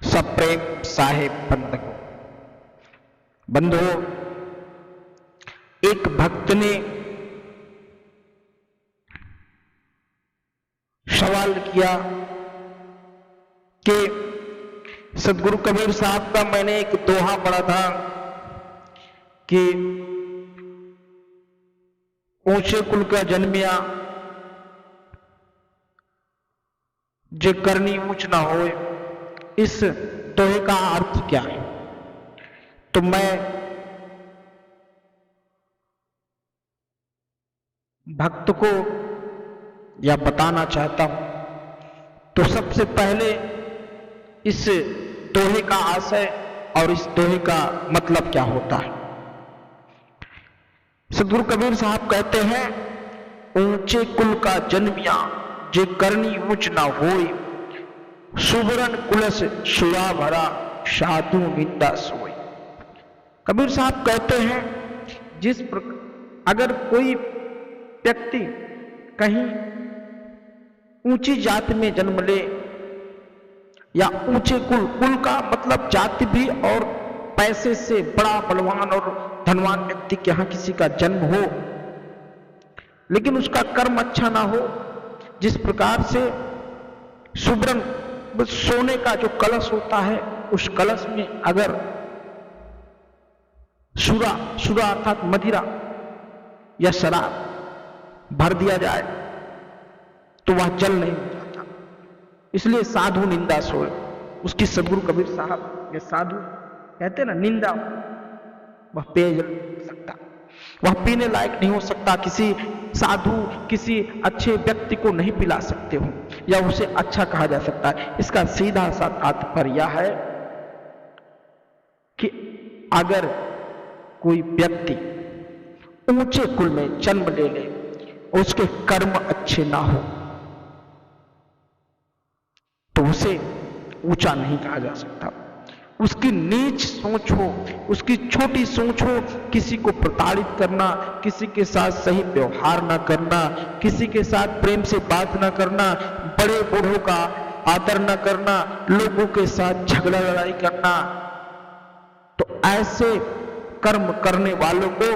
सप्रेम साहेब बंधु। बंधुओं, एक भक्त ने सवाल किया कि सदगुरु कबीर साहब का मैंने एक दोहा पढ़ा था कि ऊंचे कुल का जन्मिया जे करनी ऊंच ना होए। इस दोहे का अर्थ क्या है? तो मैं भक्त को यह बताना चाहता हूं। तो सबसे पहले इस दोहे का आशय और इस दोहे का मतलब क्या होता है। सदगुरु कबीर साहब कहते हैं, ऊंचे कुल का जन्मिया जे करनी ऊंच ना होई, सुबरन कुलस सुरा भरा साधु निंदा सोई। कबीर साहब कहते हैं, जिस प्रकार अगर कोई व्यक्ति कहीं ऊंची जाति में जन्म ले या ऊंचे कुल का मतलब जाति भी, और पैसे से बड़ा बलवान और धनवान व्यक्ति के यहां किसी का जन्म हो, लेकिन उसका कर्म अच्छा ना हो, जिस प्रकार से सुब्रन सोने का जो कलश होता है, उस कलश में अगर सुरा अर्थात मदिरा या शराब भर दिया जाए तो वह जल नहीं हो जाता। इसलिए साधु निंदा सोए। उसकी सदगुरु कबीर साहब ये साधु कहते हैं ना, निंदा, वह पेयजल सकता, वह पीने लायक नहीं हो सकता। किसी साधु किसी अच्छे व्यक्ति को नहीं पिला सकते हो या उसे अच्छा कहा जा सकता है। इसका सीधा सा तात्पर्य यह है कि अगर कोई व्यक्ति ऊंचे कुल में जन्म ले ले, उसके कर्म अच्छे ना हो, तो उसे ऊंचा नहीं कहा जा सकता। उसकी नीच सोच हो, उसकी छोटी सोच हो, किसी को प्रताड़ित करना, किसी के साथ सही व्यवहार ना करना, किसी के साथ प्रेम से बात ना करना, बड़े बूढ़ों का आदर ना करना, लोगों के साथ झगड़ा लड़ाई करना, तो ऐसे कर्म करने वालों को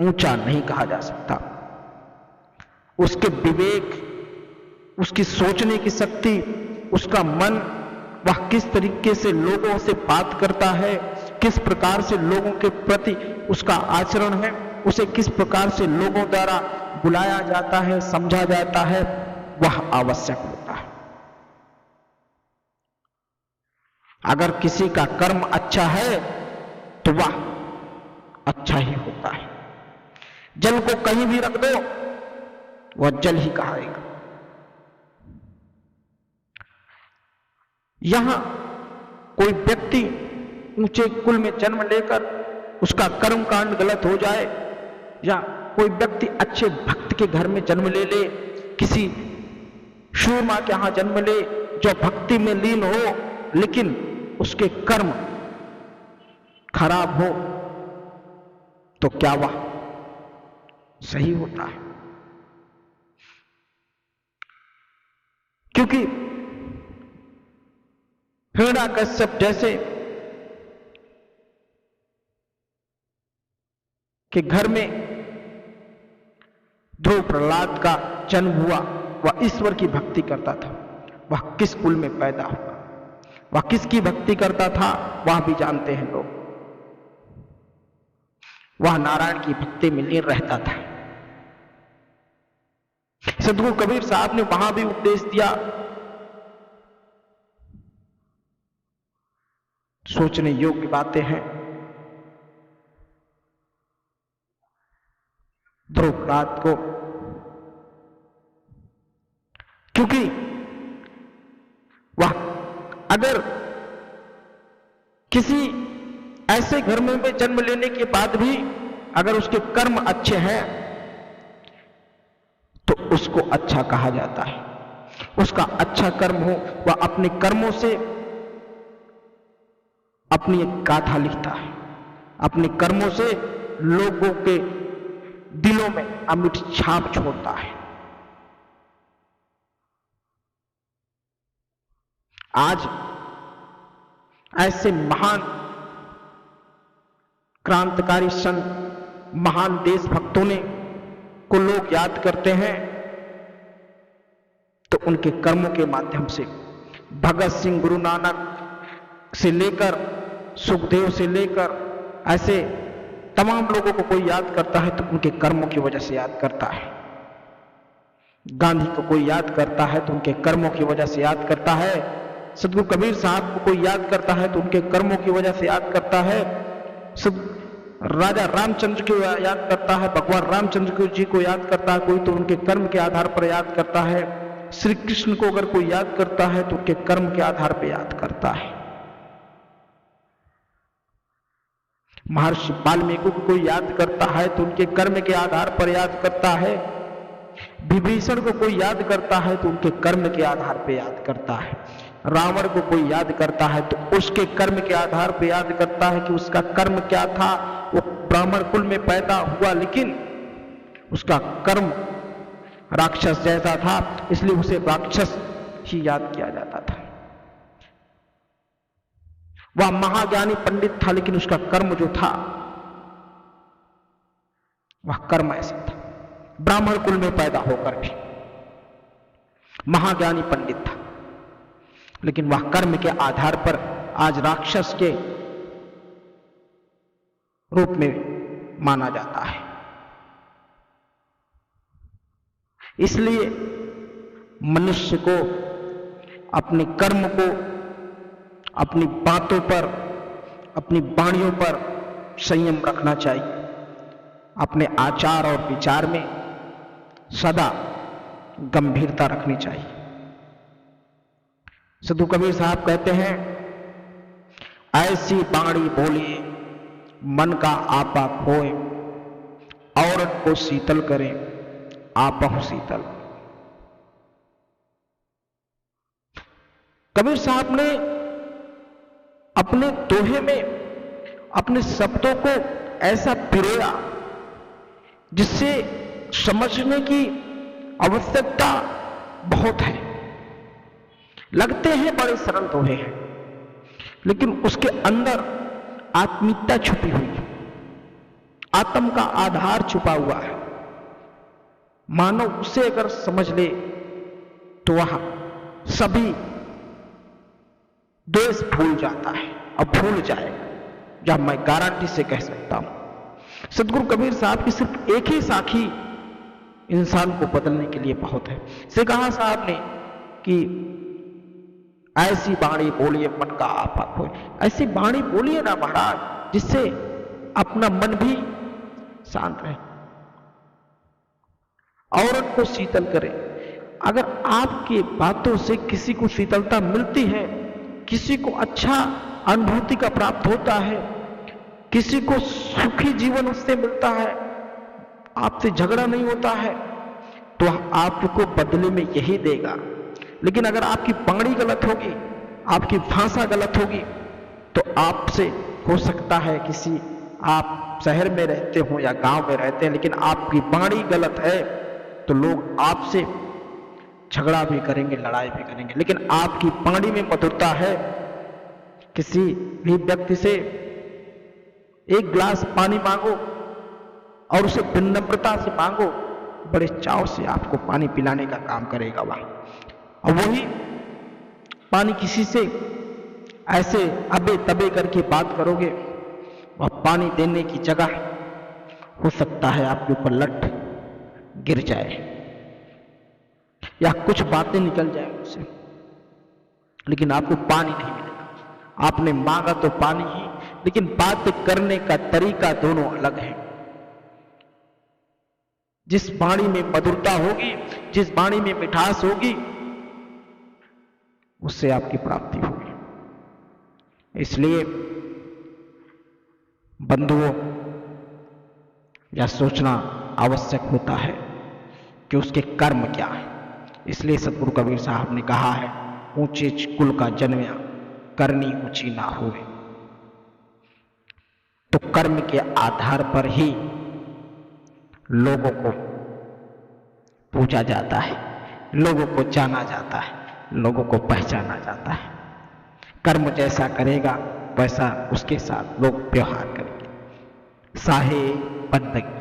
ऊंचा नहीं कहा जा सकता। उसके विवेक, उसकी सोचने की शक्ति, उसका मन, वह किस तरीके से लोगों से बात करता है, किस प्रकार से लोगों के प्रति उसका आचरण है, उसे किस प्रकार से लोगों द्वारा बुलाया जाता है, समझा जाता है, वह आवश्यक होता है। अगर किसी का कर्म अच्छा है तो वह अच्छा ही होता है। जल को कहीं भी रख दो, वह जल ही कहाएगा। यहां कोई व्यक्ति ऊंचे कुल में जन्म लेकर उसका कर्म कांड गलत हो जाए, या कोई व्यक्ति अच्छे भक्त के घर में जन्म ले ले, किसी शूरमा के यहां जन्म ले जो भक्ति में लीन हो, लेकिन उसके कर्म खराब हो, तो क्या वह सही होता है? क्योंकि हिरण्याकश्यप जैसे के घर में ध्रुव प्रहलाद का जन्म हुआ, वह ईश्वर की भक्ति करता था। वह किस कुल में पैदा हुआ, वह किसकी भक्ति करता था, वह भी जानते हैं लोग। वह नारायण की भक्ति में लीन रहता था। सदगुरु कबीर साहब ने वहां भी उपदेश दिया। सोचने योग्य बातें हैं। ध्रुव प्रहलाद को, क्योंकि वह अगर किसी ऐसे घर में जन्म लेने के बाद भी अगर उसके कर्म अच्छे हैं तो उसको अच्छा कहा जाता है। उसका अच्छा कर्म हो, वह अपने कर्मों से अपनी एक गाथा लिखता है, अपने कर्मों से लोगों के दिलों में अमिट छाप छोड़ता है। आज ऐसे महान क्रांतिकारी संत, महान देशभक्तों ने को लोग याद करते हैं तो उनके कर्मों के माध्यम से, भगत सिंह, गुरु नानक से लेकर सुखदेव से लेकर ऐसे तमाम लोगों को कोई याद करता है तो उनके कर्मों की वजह से याद करता है। गांधी को कोई याद करता है तो उनके कर्मों की वजह से याद करता है। सदगुरु कबीर साहब को कोई याद करता है तो उनके कर्मों की वजह से याद करता है। राजा रामचंद्र को याद करता है, भगवान रामचंद्र जी को याद करता है कोई तो उनके कर्म के आधार पर याद करता है। श्री कृष्ण को अगर कोई याद करता है तो उनके कर्म के आधार पर याद करता है। महर्षि वाल्मीकि को कोई याद करता है तो उनके कर्म के आधार पर याद करता है। विभीषण को कोई याद करता है तो उनके कर्म के आधार पर याद करता है। रावण को कोई याद करता है तो उसके कर्म के आधार पर याद करता है कि उसका कर्म क्या था। वो ब्राह्मण कुल में पैदा हुआ लेकिन उसका कर्म राक्षस जैसा था, इसलिए उसे राक्षस ही याद किया जाता था। वह महाज्ञानी पंडित था लेकिन उसका कर्म जो था वह कर्म ऐसा था। ब्राह्मण कुल में पैदा होकर भी महाज्ञानी पंडित था लेकिन वह कर्म के आधार पर आज राक्षस के रूप में माना जाता है। इसलिए मनुष्य को अपने कर्म को, अपनी बातों पर, अपनी वाणियों पर संयम रखना चाहिए। अपने आचार और विचार में सदा गंभीरता रखनी चाहिए। सदगुरु कबीर साहब कहते हैं, ऐसी वाणी बोलिए मन का आपा खोए, औरत को शीतल करे आपहु शीतल। कबीर साहब ने अपने दोहे में अपने शब्दों को ऐसा पिरोया जिससे समझने की आवश्यकता बहुत है। लगते हैं बड़े सरल दोहे हैं लेकिन उसके अंदर आत्मीयता छुपी हुई है, आत्म का आधार छुपा हुआ है। मानव उसे अगर समझ ले तो वह सभी देश भूल जाता है और भूल जाएगा, जब मैं गारंटी से कह सकता हूं। सदगुरु कबीर साहब की सिर्फ एक ही साखी इंसान को बदलने के लिए बहुत है। से कहा साहब ने कि ऐसी वाणी बोलिए मन का आपा खोए। ऐसी वाणी बोलिए ना महाराज जिससे अपना मन भी शांत रहे, औरत को शीतल करे। अगर आपकी बातों से किसी को शीतलता मिलती है, किसी को अच्छा अनुभूति का प्राप्त होता है, किसी को सुखी जीवन उससे मिलता है, आपसे झगड़ा नहीं होता है, तो आपको बदले में यही देगा। लेकिन अगर आपकी वाणी गलत होगी, आपकी भाषा गलत होगी, तो आपसे हो सकता है किसी, आप शहर में रहते हो या गांव में रहते हैं लेकिन आपकी वाणी गलत है तो लोग आपसे झगड़ा भी करेंगे, लड़ाई भी करेंगे। लेकिन आपकी वाणी में मधुरता है, किसी भी व्यक्ति से एक गिलास पानी मांगो और उसे विनम्रता से मांगो, बड़े चाव से आपको पानी पिलाने का काम करेगा वह। और वही पानी किसी से ऐसे अबे तबे करके बात करोगे, वह पानी देने की जगह हो सकता है आपके ऊपर लट गिर जाए या कुछ बातें निकल जाए उससे, लेकिन आपको पानी नहीं मिलेगा। आपने मांगा तो पानी ही, लेकिन बात करने का तरीका दोनों अलग है। जिस वाणी में मधुरता होगी, जिस वाणी में मिठास होगी, उससे आपकी प्राप्ति होगी। इसलिए बंधुओं, यह सोचना आवश्यक होता है कि उसके कर्म क्या है। इसलिए सतगुरु कबीर साहब ने कहा है, ऊंचे कुल का जन्मया करनी ऊंची ना होवे। तो कर्म के आधार पर ही लोगों को पूजा जाता है, लोगों को जाना जाता है, लोगों को पहचाना जाता है। कर्म जैसा करेगा वैसा उसके साथ लोग व्यवहार करेंगे। साहे बंदगी।